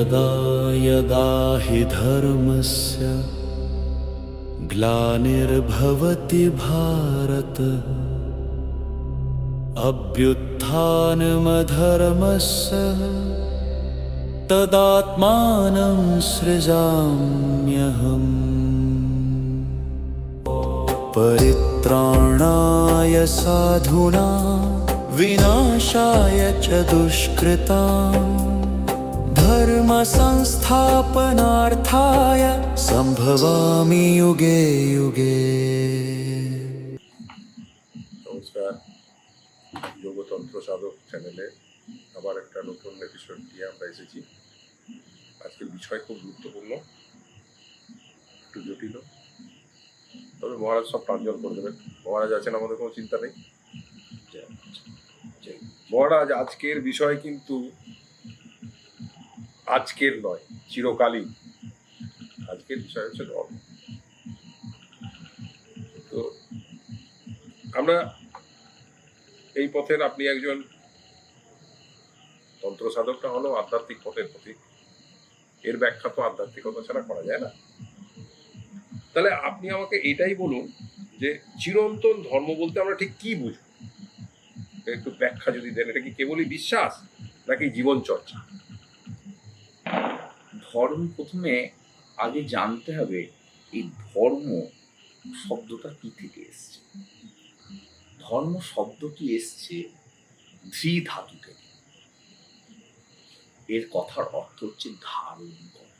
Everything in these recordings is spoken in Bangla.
यदा यदा हि धर्मस्य ग्लानिर्भवति भारत अभ्युत्थानमधर्मस्य तदात्मानं सृजाम्यहम्। परित्राणाय साधूनां विनाशाय च दुष्कृताम् धर्म संस्थापनार्थाय संभवामि युगे युगे। নমস্কার, যোগতন্ত্র সাধক চ্যানেলে আবার একটা নতুন এপিসোড নিয়ে আমরা এসেছি। আজকের বিষয় খুব গুরুত্বপূর্ণ, একটু জটিল, তবে মহারাজ সব প্রাঞ্জল করে দেবেন। মহারাজ আছেন, আমাদের কোনো চিন্তা নেই। মহারাজ, আজকের বিষয় কিন্তু আজকের নয়, চিরকালীন। আজকের বিষয় হচ্ছে ধর্ম। তো আমরা এই পথের, আপনি একজন তন্ত্র সাধকটা হলো আধ্যাত্মিক পথের প্রতীক। এর ব্যাখ্যা তো আধ্যাত্মিকতা ছাড়া করা যায় না। তাহলে আপনি আমাকে এটাই বলুন যে চিরন্তন ধর্ম বলতে আমরা ঠিক কি বুঝবো, একটু ব্যাখ্যা যদি দেন। এটা কি কেবলই বিশ্বাস নাকি জীবন চর্চা? ধর্ম প্রথমে আগে জানতে হবে এই ধর্ম শব্দটা কি থেকে এসছে। ধর্ম শব্দটি এসছে ধৃ ধাতু থেকে। এর কথার অর্থ হচ্ছে ধারণ করা।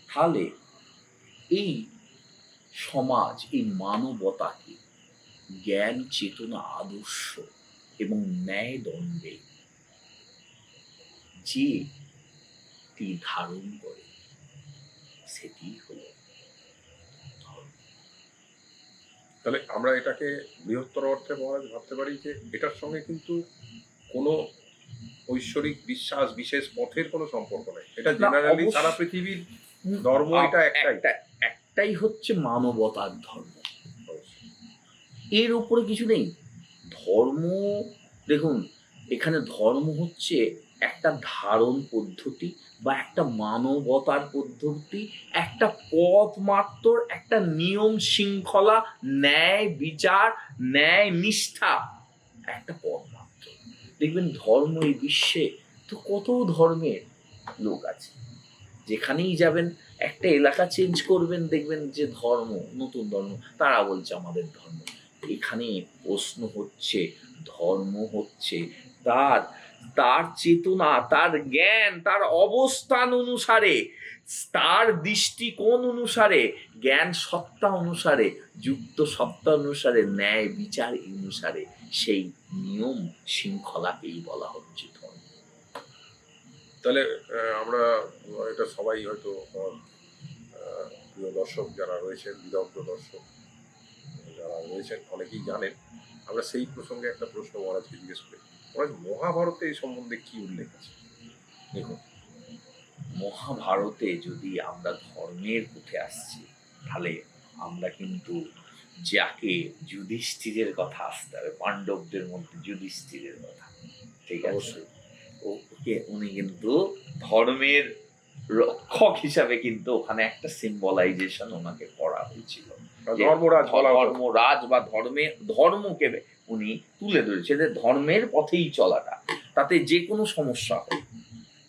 তাহলে এই সমাজ, এই মানবতাকে জ্ঞান, চেতনা, আদর্শ এবং ন্যায় দণ্ডে যে ধারণ করে সেটি হলো ধর্ম। তাহলে আমরা এটাকে বৃহত্তর অর্থে মহারাজ ভাবতে পারি যে এটার সঙ্গে কিন্তু কোনো ঐশ্বরিক বিশ্বাস, বিশেষ পথের কোনো সম্পর্ক নেই। এটা জেনারেলি সারা পৃথিবীর ধর্ম এটা একটাই হচ্ছে মানবতার ধর্ম। এর উপরে কিছু নেই। ধর্ম, দেখুন, এখানে ধর্ম হচ্ছে একটা ধারণ পদ্ধতি বা একটা মানবতার পদ্ধতি, একটা পথ মাত্র, একটা নিয়ম শৃঙ্খলা, ন্যায় বিচার, ন্যায় নিষ্ঠা, একটা পথ মাত্র। দেখবেন ধর্ম এই বিশ্বে তো কত ধর্মের লোক আছে। যেখানেই যাবেন, একটা এলাকা চেঞ্জ করবেন, দেখবেন যে ধর্ম, নতুন ধর্ম, তারা বলছে আমাদের ধর্ম। এখানে প্রশ্ন হচ্ছে ধর্ম হচ্ছে তার তার চেতনা, তার জ্ঞান, তার অবস্থান অনুসারে, তার দৃষ্টিকোণ অনুসারে, জ্ঞান সত্তা অনুসারে, যুক্ত সত্তা অনুসারে, ন্যায় বিচার অনুসারে সেই নিয়ম শৃঙ্খলাকেই বলা হচ্ছে ধর্ম। তাহলে আমরা এটা সবাই হয়তো প্রিয় দর্শক যারা রয়েছেন, বিদগ্ধ দর্শক যারা রয়েছেন, অনেকেই জানেন। আমরা সেই প্রসঙ্গে একটা প্রশ্ন মহারাজকে জিজ্ঞেস করি। মহারাজ, মহাভারতে এই সম্বন্ধে কি উল্লেখ আছে? দেখুন, মহাভারতে যদি আমরা ধর্মের পথে আসছি, তাহলে আমরা কিন্তু যাকে যুধিষ্ঠিরের কথা আসতে হবে, পাণ্ডবদের মধ্যে যুধিষ্ঠিরের কথা, ঠিক আছে? ওকে, উনি কিন্তু ধর্মের রক্ষক হিসাবে কিন্তু ওখানে একটা সিম্বলাইজেশন ওনাকে করা হয়েছিল। ধর্মরাজ বা ধর্মকে উনি তুলে ধরেছে যে ধর্মের পথেই চলাটা, তাতে যে কোনো সমস্যা হয়,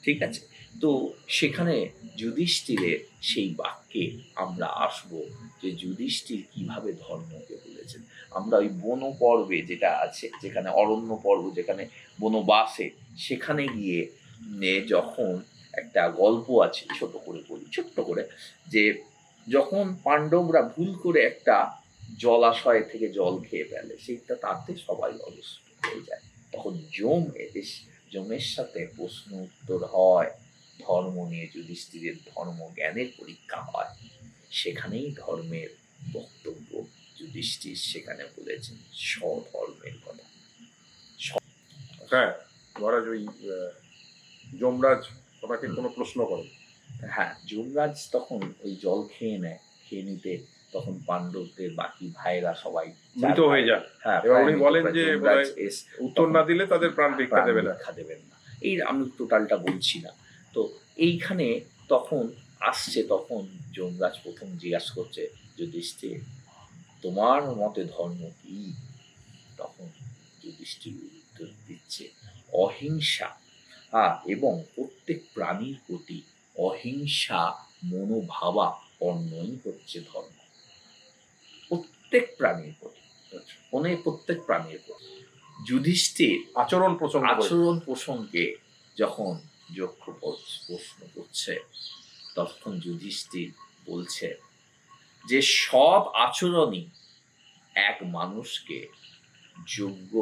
ঠিক আছে? তো সেখানে যুধিষ্ঠিরের সেই বাক্যে আমরা আসবো যে যুধিষ্ঠির কিভাবে ধর্মকে বলেছেন। আমরা ওই বন পর্বে যেটা আছে, যেখানে অরণ্য পর্ব, যেখানে বনবাসে, সেখানে গিয়ে যখন একটা গল্প আছে, ছোট করে, যে যখন পাণ্ডবরা ভুল করে একটা জলাশয় থেকে জল খেয়ে ফেলে, সেইটা তাতে সবাই অবশ্য হয়ে যায়, তখন যমের সাথে প্রশ্ন উত্তর হয়, ধর্ম নিয়ে যুধিষ্ঠিরের ধর্ম জ্ঞানের পরীক্ষা হয়। সেখানেই ধর্মের বক্তব্য যুধিষ্ঠির সেখানে বলেছেন স্বধর্মের কথা। হ্যাঁ মহারাজ, ওই যমরাজ ওনাকে কোনো প্রশ্ন করেন। হ্যাঁ, যমরাজ তখন ওই জল খেয়ে নিতে তখন পাণ্ডবদের বাকি ভাইরা সবাই মৃত হয়ে যায়। হ্যাঁ, এবার উনি বলেন যে উত্তর না দিলে তাদের প্রাণ ভিক্ষা দেবেন না। এই আমি টোটালটা বলছি না। তো এইখানে তখন আসছে, তখন যমরাজ প্রথম জিজ্ঞাসা করছে যুধিষ্ঠির, তোমার মতে ধর্ম কি? তখন যুধিষ্ঠির উত্তর দিচ্ছে অহিংসা, এবং প্রত্যেক প্রাণীর প্রতি অহিংসা মনোভাবা অন্যই হচ্ছে ধর্ম। প্রত্যেক প্রাণীর প্রতি, আচ্ছা, প্রত্যেক প্রাণীর প্রতি। যুধিষ্ঠির আচরণ প্রসঙ্গ করে। আচরণ প্রসঙ্গে যখন যক্ষ প্রশ্ন করছে, তখন যুধিষ্ঠির বলছে যে সব আচরণই এক মানুষকে যোগ্য,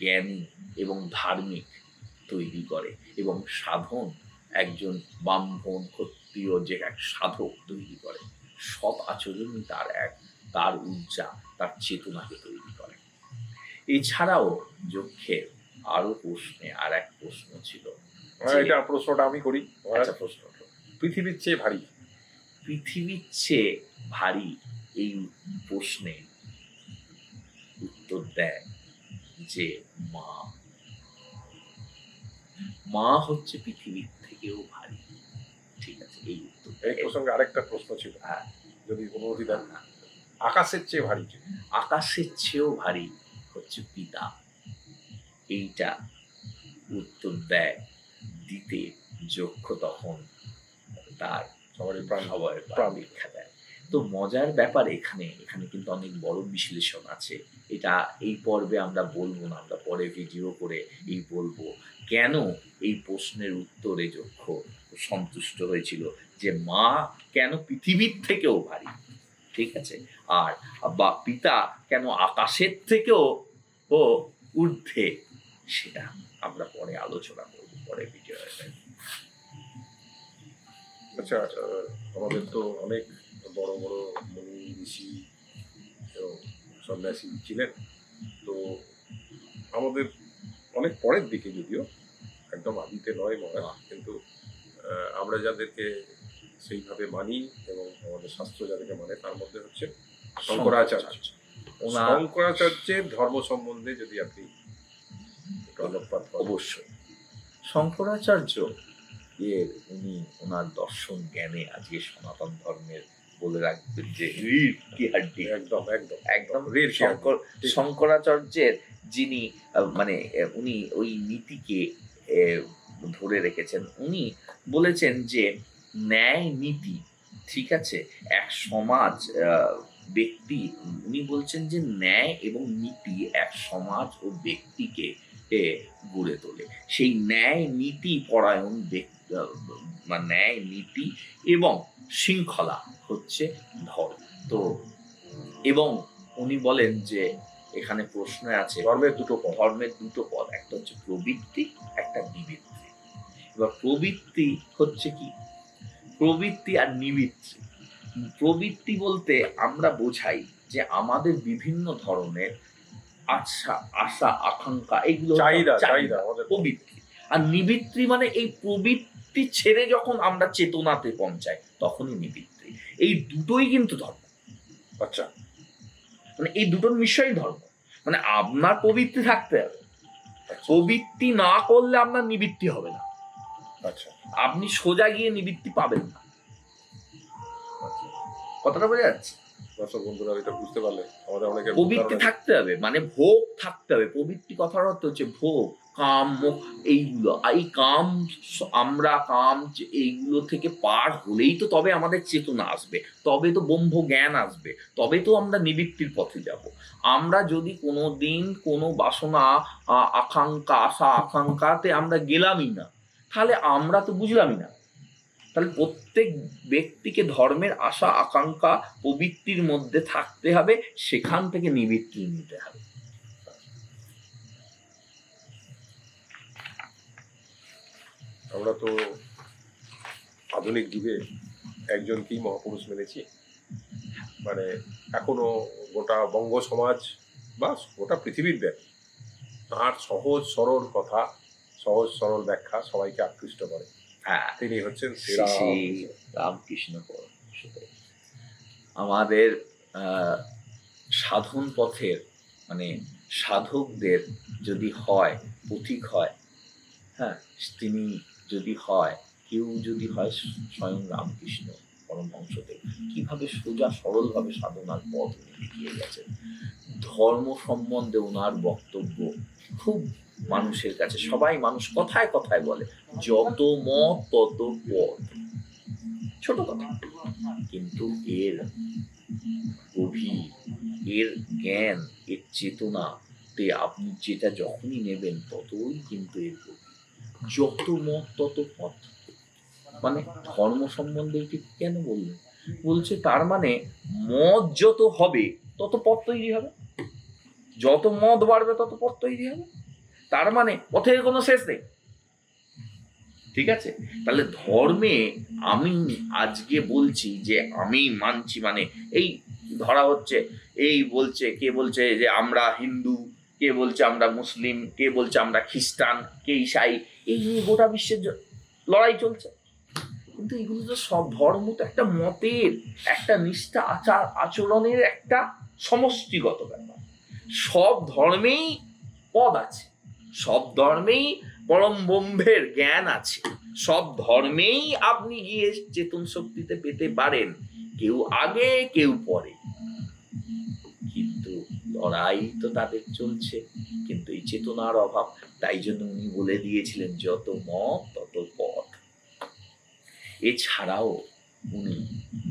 জ্ঞানী এবং ধার্মিক তৈরি করে, এবং সাধন একজন ব্রাহ্মণ, ক্ষত্রিয় যে এক সাধক তৈরি করে। সব আচরণই তার ঊর্জা, তার চেতনাকে তৈরি করে। এছাড়াও যক্ষের আরো প্রশ্নে আর এক প্রশ্ন ছিল। এটা প্রশ্নটা আমি করি। আচ্ছা, প্রশ্নটা পৃথিবীর চেয়ে ভারী, পৃথিবীর চেয়ে ভারী, এই প্রশ্নে উত্তর দেয় যে মা। মা হচ্ছে পৃথিবীর থেকেও ভারী। ঠিক আছে, এই উত্তর। এই প্রসঙ্গে আরেকটা প্রশ্ন ছিল, হ্যাঁ, যদি অনুমতি দেন। আকাশের চেয়ে ভারী কে? আকাশের চেয়েও ভারী হচ্ছে পিতা। এইটা উত্তর দেয় দিতে যক্ষ তখন তার সবারই প্রাণ প্রাণ ভিক্ষা দেয়। তো মজার ব্যাপার এখানে কিন্তু অনেক বড় বিশ্লেষণ আছে। এটা এই পর্বে আমরা বলবো না, আমরা পরে ভিডিও করে বলবো কেন এই প্রশ্নের উত্তরে যক্ষ সন্তুষ্ট হয়েছিল, যে মা কেন পৃথিবীর থেকেও ভারী। ঠিক আছে, আর বা পিতা কেন আকাশের থেকেও ঊর্ধ্বে, সেটা আমরা পরে আলোচনা করবো, পরে ভিডিও। আচ্ছা, আমাদের তো অনেক বড় বড় মুনি ঋষি এবং সন্ন্যাসী ছিলেন। তো আমাদের অনেক পরের দিকে, যদিও একদম আদিতে নয় মহারাজ, কিন্তু আমরা যাদেরকে সেইভাবে মানি এবং আমাদের শাস্ত্র যাদেরকে মানে, তার মধ্যে হচ্ছে শঙ্করাচার্য। শঙ্করাচার্যের ধর্ম সম্বন্ধে যদি আপনি একটু আলোকপাত করেন। অবশ্যই শঙ্করাচার্য উনি ওনার দর্শন জ্ঞানে আজকে সনাতন ধর্মের বলে রাখবেন যে রির কি হাড্ডি, একদম একদম একদম রির কি হাড্ডি। শঙ্করাচার্যের যিনি মানে উনি ওই নীতিকে ধরে রেখেছেন। উনি বলেছেন যে ন্যায় নীতি, ঠিক আছে, এক সমাজ ব্যক্তি, উনি বলছেন যে ন্যায় এবং নীতি এক সমাজ ও ব্যক্তিকে গড়ে তোলে। সেই ন্যায় নীতি পরায়ণ ন্যায় নীতি এবং শৃঙ্খলা হচ্ছে ধর্ম। তো এবং উনি বলেন যে এখানে প্রশ্ন আছে ধর্মের দুটো পদ, একটা হচ্ছে প্রবৃত্তি, একটা নিবৃত্তি। এবার প্রবৃত্তি হচ্ছে কি? প্রবৃত্তি আর নিবৃত্তি। প্রবৃত্তি বলতে আমরা বোঝাই যে আমাদের বিভিন্ন ধরনের আশা আকাঙ্ক্ষা, এগুলো চাহিদা প্রবৃত্তি। আর নিবৃত্তি মানে এই প্রবৃত্তি ছেড়ে যখন আমরা চেতনাতে পৌঁছাই, তখনই নিবৃত্তি। এই দুটোই কিন্তু ধর্ম। আচ্ছা, মানে এই দুটোর মিশ্রই ধর্ম। মানে আপনার প্রবৃত্তি থাকতে হবে, প্রবৃত্তি না করলে আপনার নিবৃত্তি হবে না। আচ্ছা, আপনি সোজা গিয়ে নিবৃত্তি পাবেন না। কথাটা বোঝা যাচ্ছে? দর্শক বন্ধুরা এটা বুঝতে পারলে আমাদের অনেকে প্রবৃত্তি থাকতে হবে, মানে ভোগ থাকতে হবে। প্রবৃত্তি কথার অর্থ হচ্ছে ভোগ, কাম, এইগুলো। এই কাম, আমরা কাম এইগুলো থেকে পার হলেই তো তবে আমাদের চেতনা আসবে, তবে তো ব্রহ্ম জ্ঞান আসবে, তবে তো আমরা নিবৃত্তির পথে যাব। আমরা যদি কোনো দিন কোনো বাসনা, আকাঙ্ক্ষা, আশা আকাঙ্ক্ষাতে আমরা গেলামই না, তাহলে আমরা তো বুঝলামই না। তাহলে প্রত্যেক ব্যক্তিকে ধর্মের আশা আকাঙ্ক্ষা প্রবৃত্তির মধ্যে থাকতে হবে, সেখান থেকে নিবৃত্তি নিতে হবে। আমরা তো আধুনিক যুগে একজনকেই মহাপুরুষ মেনেছি। মানে এখনো গোটা বঙ্গ সমাজ বা গোটা পৃথিবীর ব্যাপী তার সহজ সরল কথা, সহজ সরল ব্যাখ্যা সবাইকে আকৃষ্ট করে। হ্যাঁ, তিনি হচ্ছেন শ্রী রামকৃষ্ণ পরমহংস। আমাদের সাধন পথের মানে সাধকদের যদি হয় পথিক হয়, হ্যাঁ, তিনি যদি হয় কেউ যদি হয় স্বয়ং রামকৃষ্ণ পরমহংসদেব, কিভাবে সোজা সরলভাবে সাধনার পথ উনি দেখিয়ে গেছেন। ধর্ম সম্বন্ধে ওনার বক্তব্য খুব মানুষের কাছে, সবাই মানুষ কথায় কথায় বলে যত মত তত পথ, ছোট কথা, কিন্তু এর গভীর, এর জ্ঞান, এর চেতনাতে আপনি যেটা যখনই নেবেন ততই কিন্তু এর গভীর। যত মত তত পথ, মানে ধর্ম সম্বন্ধে এটি কেন বললেন? বলছে তার মানে মত যত হবে তত পথ তৈরি হবে, যত মত বাড়বে তত পথ তৈরি হবে, তার মানে পথের কোনো শেষ নেই। ঠিক আছে, তাহলে ধর্মে আমি আজকে বলছি যে আমি মানছি, মানে এই ধরা হচ্ছে, এই বলছে, কে বলছে যে আমরা হিন্দু, কে বলছে আমরা মুসলিম, কে বলছে আমরা খ্রিস্টান, কে ঈসাই, এই নিয়ে গোটা বিশ্বের লড়াই চলছে। কিন্তু এগুলো তো সব, ধর্ম তো একটা মতের, একটা নিষ্ঠা, আচার আচরণের একটা সমষ্টিগত ব্যাপার। সব ধর্মেই পদ আছে, সব ধর্মেই পরম ব্রহ্মের জ্ঞান আছে, সব ধর্মেই আপনি গিয়ে চেতন শক্তিতে পেতে পারেন, কেউ আগে কেউ পরে, কিন্তু লড়াই তো তাদের চলছে, কিন্তু এই চেতনার অভাব। তাই জন্য উনি বলে দিয়েছিলেন যত মত তত পথ। এছাড়াও উনি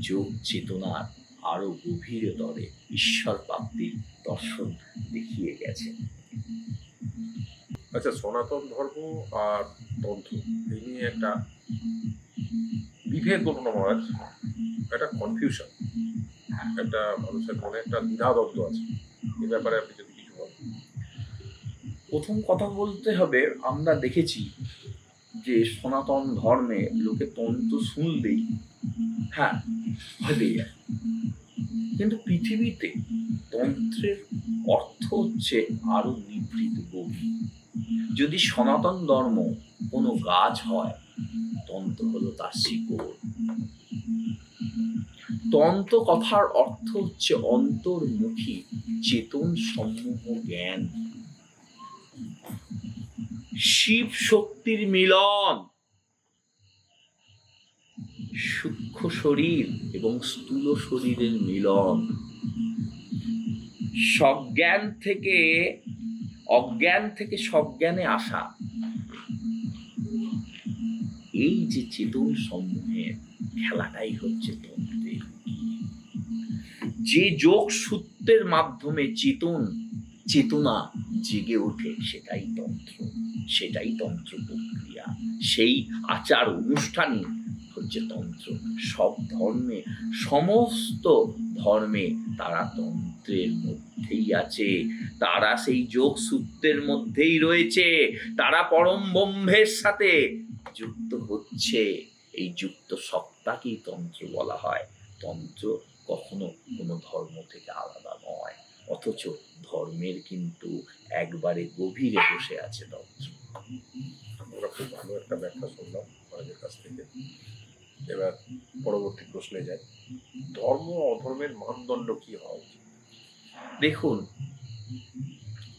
যোগ চেতনার আরো গভীরতরে ঈশ্বর প্রাপ্তির দর্শন দেখিয়ে গেছেন। আচ্ছা, সনাতন ধর্ম আর তন্ত্র এই নিয়ে একটা বিভেদ বলবো না মহারাজ, একটা কনফিউশন, একটা মানুষের মনে একটা দ্বিধাদ্বন্দ্ব আছে। এই ব্যাপারে আপনি যদি কিছু বলেন। প্রথম কথা বলতে হবে, আমরা দেখেছি যে সনাতন ধর্মে লোকে তন্ত্র শুনলেই হ্যাঁ ভয় পেয়ে যায়, কিন্তু পৃথিবীতে তন্ত্রের অর্থ হচ্ছে আরো নিভৃত গভীর। যদি সনাতন ধর্ম কোনো গাছ হয়, তন্ত্র হলো তার শিকড়। তন্ত্র কথার অর্থ হচ্ছে অন্তর্মুখী চেতন সমূহ জ্ঞান, শিব শক্তির মিলন, সূক্ষ্ম শরীর এবং স্থূল শরীরের মিলন, সজ্ঞান থেকে অজ্ঞান থেকে সজ্ঞানে আসা, এই যে চেতন সমূহের খেলাটাই হচ্ছে তন্ত্রের। যে যোগ সূত্রের মাধ্যমে চেতনা জেগে ওঠে সেটাই তন্ত্র, সেটাই তন্ত্র প্রক্রিয়া, সেই আচার অনুষ্ঠানই হচ্ছে তন্ত্র। সব ধর্মে, সমস্ত ধর্মে তারা তন্ত্রের মধ্যেই আছে, তারা সেই যোগ সূত্রের মধ্যেই রয়েছে, তারা পরম ব্রহ্মের সাথে যুক্ত হচ্ছে। এই যুক্ত সত্তাকেই তন্ত্র বলা হয়। তন্ত্র কখনো কোনো ধর্ম থেকে আলাদা নয়, অথচ ধর্মের কিন্তু একবারে গভীরে বসে আছে তন্ত্র। আমরা খুব ভালো একটা ব্যাখ্যা শুনলাম মহারাজের কাছ থেকে। এবার পরবর্তী প্রশ্নে যাই, ধর্ম অধর্মের মানদণ্ড কি হওয়া উচিত? দেখুন,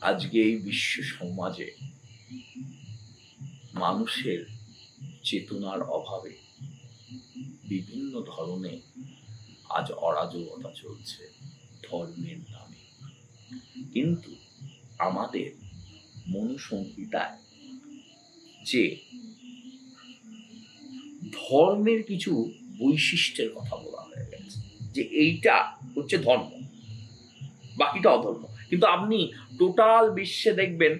আজকে এই বিশ্ব সমাজে মানুষের চেতনার অভাবে বিভিন্ন ধরনের আজ অরাজকতা চলছে ধর্মের নামে। কিন্তু আমাদের মনুসংহিতায় যে ধর্মের কিছু বৈশিষ্ট্যের কথা বলা হয়ে গেছে, যে এইটা হচ্ছে ধর্ম, বাকিটা অধর্ম। কিন্তু আপনি টোটাল বিশ্বে দেখবেন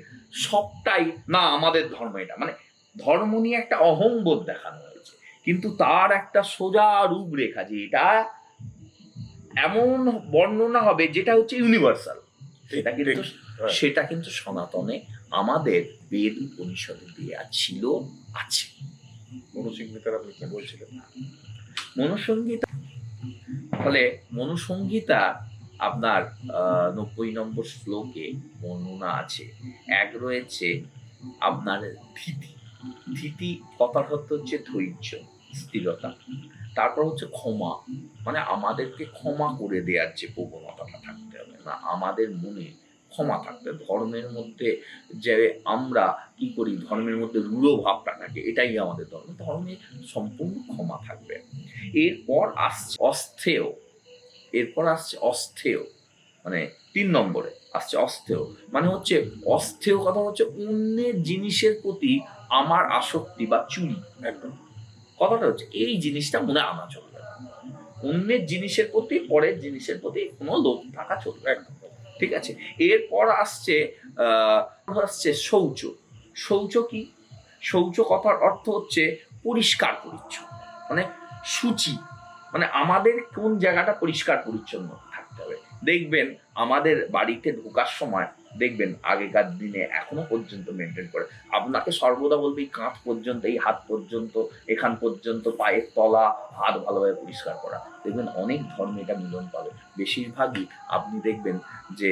সবটাই না আমাদের ধর্ম এটা, মানে ধর্ম নিয়ে একটা অহংবোধ দেখানো হয়েছে, কিন্তু তার একটা সোজা রূপরেখা, যে এটা এমন বর্ণনা হবে যেটা হচ্ছে ইউনিভার্সাল, সেটা কিন্তু সনাতনে আমাদের বেদ উপনিষদে দেয়া ছিল, আছে। মনুসংহিতার আপনি কি বলছিলেন? মনুসংহিতা, ফলে মনুসংহিতা আপনার 90 নম্বর শ্লোকে বর্ণনা আছে। এক রয়েছে আপনার ধীতি, ধীতি কথার অর্থ হচ্ছে ধৈর্য, স্থিরতা। তারপর হচ্ছে ক্ষমা, মানে আমাদেরকে ক্ষমা করে দেওয়ার যে প্রবণতাটা থাকতে হবে না, আমাদের মনে ক্ষমা থাকবে। ধর্মের মধ্যে যে আমরা কি করি, ধর্মের মধ্যে রূঢ় ভাবটা থাকে, এটাই আমাদের ধর্ম। ধর্মে সম্পূর্ণ ক্ষমা থাকবে। এরপর আসছে অস্থেয়, মানে ৩ নম্বরে আসছে অস্থেয়। মানে হচ্ছে অস্থেয় কথা হচ্ছে অন্যের জিনিসের প্রতি আমার আসক্তি বা চুরি। একদম। কথাটা হচ্ছে এই জিনিসটা মনে আনা চলবে না। অন্যের জিনিসের প্রতি, পরের জিনিসের প্রতি কোনো লোভ থাকা চলবে না। একদম। ঠিক আছে। এরপর আসছে শৌচ। শৌচ কি? শৌচ কথার অর্থ হচ্ছে পরিষ্কার পরিচ্ছন্ন, মানে সূচি, মানে আমাদের কোন জায়গাটা পরিষ্কার পরিচ্ছন্ন থাকতে হবে। দেখবেন আমাদের বাড়িতে ঢোকার সময় দেখবেন আগেকার দিনে এখনো পর্যন্ত মেনটেন করে, আপনাকে সর্বদা বলবে এই কাঁধ পর্যন্ত, এই হাত পর্যন্ত, এখান পর্যন্ত, পায়ের তলা, হাত ভালোভাবে পরিষ্কার করা। দেখবেন অনেক ধর্মে এটা মিলন পাবে। বেশিরভাগই আপনি দেখবেন যে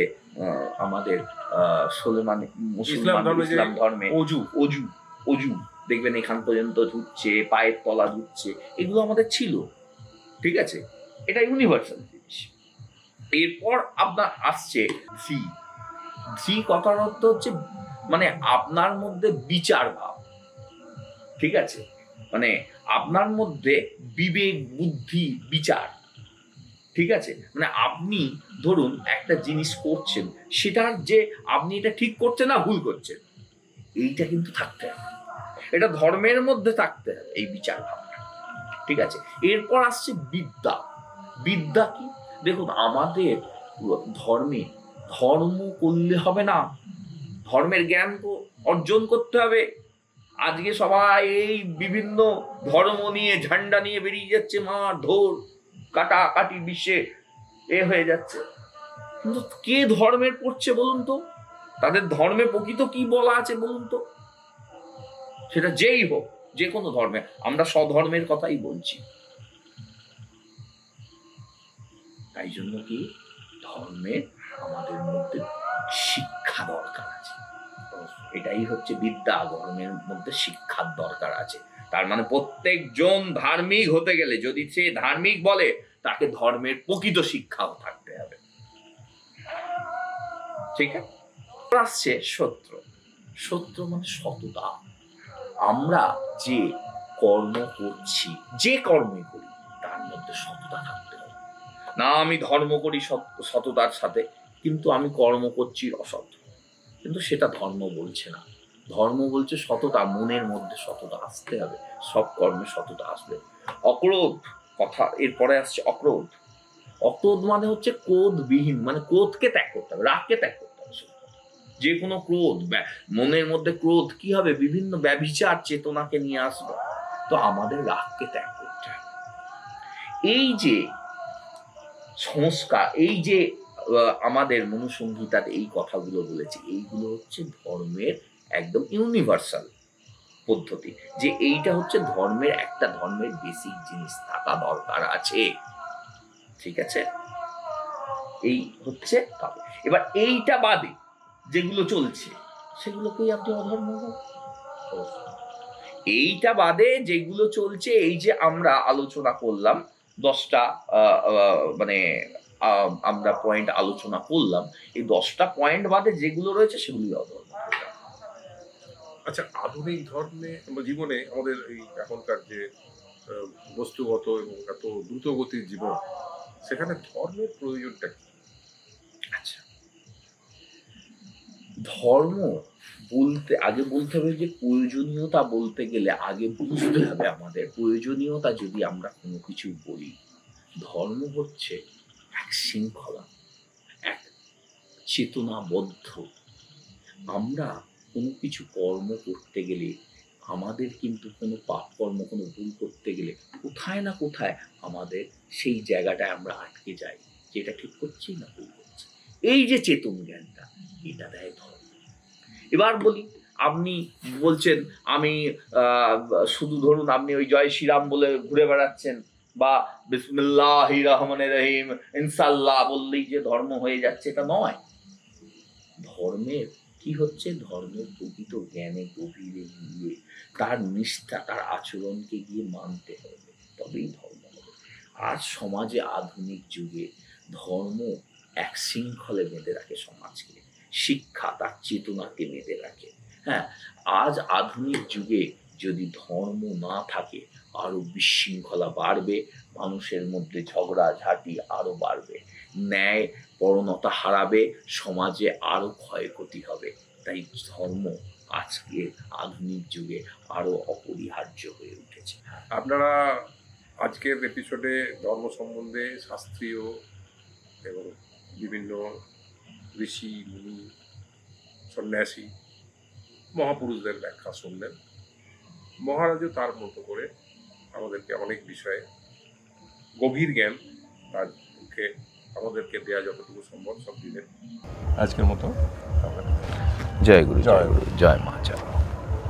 আমাদের সোলেমান ইসলাম ধর্মে অজু দেখবেন এখান পর্যন্ত ধুচ্ছে, পায়ের তলা ধুচ্ছে, এগুলো আমাদের ছিল। ঠিক আছে, এটা ইউনিভার্সাল জিনিস। এরপর আপনার আসছে ধী কথার অর্থ হচ্ছে মানে আপনার মধ্যে বিচার ভাব। ঠিক আছে, মানে আপনার মধ্যে বিবেক, বুদ্ধি, বিচার। ঠিক আছে, মানে আপনি ধরুন একটা জিনিস করছেন, সেটার যে আপনি এটা ঠিক করছেন না ভুল করছেন, এইটা কিন্তু থাকতে হবে। এটা ধর্মের মধ্যে থাকতে হবে, এই বিচার ভাবনা। ঠিক আছে। এরপর আসছে বিদ্যা। বিদ্যা কি? দেখুন আমাদের ধর্মে ধর্ম করলে হবে না, ধর্মের জ্ঞান তো অর্জন করতে হবে। আজকে সবাই এই বিভিন্ন ধর্ম নিয়ে ঝান্ডা নিয়ে বেরিয়ে যাচ্ছে, মার ধর কাটাকাটি বিশ্বে হয়ে যাচ্ছে। কিন্তু কে ধর্মের পড়ছে বলুন তো? তাদের ধর্মে প্রকৃত কি বলা আছে বলুন তো? সেটা যেই হোক, যে কোনো ধর্মে, আমরা স্বধর্মের কথাই বলছি। তাই জন্য কি ধর্মের আমাদের মধ্যে শিক্ষা দরকার আছে। এটাই হচ্ছে বিদ্যা, ধর্মের মধ্যে শিক্ষার দরকার আছে। তার মানে প্রত্যেকজন ধার্মিক হতে গেলে, যদি সে ধার্মিক বলে, তাকে ধর্মের প্রকৃত শিক্ষাও থাকতে হবে। ঠিক আছে। আসছে সত্য। সত্য মানে সততা। আমরা যে কর্ম করছি, যে কর্মই করি, তার মধ্যে সততা থাকতে হবে। না আমি ধর্ম করি সততার সাথে, কিন্তু আমি কর্ম করছি অসৎ, কিন্তু সেটা ধর্ম বলছে না। ধর্ম বলছে সততা, মনের মধ্যে সততা আসতে হবে, সব কর্মে সততা আসবে। অক্রোধ কথা, এরপরে আসছে অক্রোধ। অক্রোধ মানে হচ্ছে ক্রোধবিহীন, মানে ক্রোধকে ত্যাগ করতে হবে, রাগকে ত্যাগ করতে হবে। যে কোনো ক্রোধ, মনের মধ্যে ক্রোধ কি হবে, বিভিন্ন ব্যভিচার চেতনাকে নিয়ে আসবে। তো আমাদের রাগকে ত্যাগ করতে হবে। এই যে সংস্কার, এই যে আমাদের মনুসংহিতাতে এই কথাগুলো বলেছে, এইগুলো হচ্ছে ধর্মের একদম ইউনিভার্সাল পদ্ধতি, যে এইটা হচ্ছে ধর্মের একটা ধর্মের বেসিক জিনিস থাকা দরকার আছে। ঠিক আছে, এই হচ্ছে। এবার এইটা বাদে যেগুলো চলছে, সেগুলোকেই আপনি অধর্ম বলেন। এইটা বাদে যেগুলো চলছে, এই যে আমরা আলোচনা করলাম 10টা মানে আমরা পয়েন্ট আলোচনা করলাম, এই 10টা পয়েন্ট বাদে যেগুলো রয়েছে সেগুলি অধর্ম। আচ্ছা, আধুনিক ধর্মে জীবনে আমাদের এই এখনকার যে বস্তুগত এবং এত দ্রুতগতির জীবন, সেখানে ধর্মের প্রয়োজনটা কি? আচ্ছা, ধর্ম বলতে আগে বলতে হবে যে প্রয়োজনীয়তা বলতে গেলে আগে বুঝতে হবে আমাদের প্রয়োজনীয়তা। যদি আমরা কোনো কিছু বলি, ধর্ম হচ্ছে এক শৃঙ্খলা, এক চেতনাবদ্ধ। আমরা কোনো কিছু কর্ম করতে গেলে, আমাদের কিন্তু কোনো পাপ কর্ম, কোনো ভুল করতে গেলে কোথায় না কোথায় আমাদের সেই জায়গাটায় আমরা আটকে যাই, যে এটা ঠিক করছি না ভুল করছি। এই যে চেতন জ্ঞানটা, এটা দেয় ধর্ম। এবার বলি, আপনি বলছেন আমি শুধু ধরুন আপনি ওই জয় শ্রীরাম বলে ঘুরে বেড়াচ্ছেন, বা বিসমিল্লাহির রহমানির রহিম ইনশাআল্লাহ বললেই যে ধর্ম হয়ে যাচ্ছে, এটা নয়। ধর্মের কি হচ্ছে, ধর্মের প্রকৃত জ্ঞানে গভীরে গিয়ে তার নিষ্ঠা, তার আচরণকে গিয়ে মানতে হবে, তবেই ধর্ম হবে। আজ সমাজে, আধুনিক যুগে ধর্ম এক শৃঙ্খলে বেঁধে রাখে সমাজকে। শিক্ষা তার চেতনাকে বেঁধে রাখে। হ্যাঁ, আজ আধুনিক যুগে যদি ধর্ম না থাকে আরো বিশৃঙ্খলা বাড়বে, মানুষের মধ্যে ঝগড়াঝাঁটি আরো বাড়বে, ন্যায় পরণতা হারাবে, সমাজে আরো ক্ষয়ক্ষতি হবে। তাই ধর্ম আজকে আধুনিক যুগে আরো অপরিহার্য হয়ে উঠেছে। আপনারা আজকের এপিসোডে ধর্ম সম্বন্ধে শাস্ত্রীয় এবং বিভিন্ন ঋষি মুনি সন্ন্যাসী মহাপুরুষদের ব্যাখ্যা শুনলেন। মহারাজও তার মতো করে আমাদেরকে অনেক বিষয়ে গভীর জ্ঞান তার মুখে আমাদেরকে দেয়া যতটুকু সম্ভব সব দিলেন। আজকের মতো জয় গুরু, জয় গুরু, জয় মা।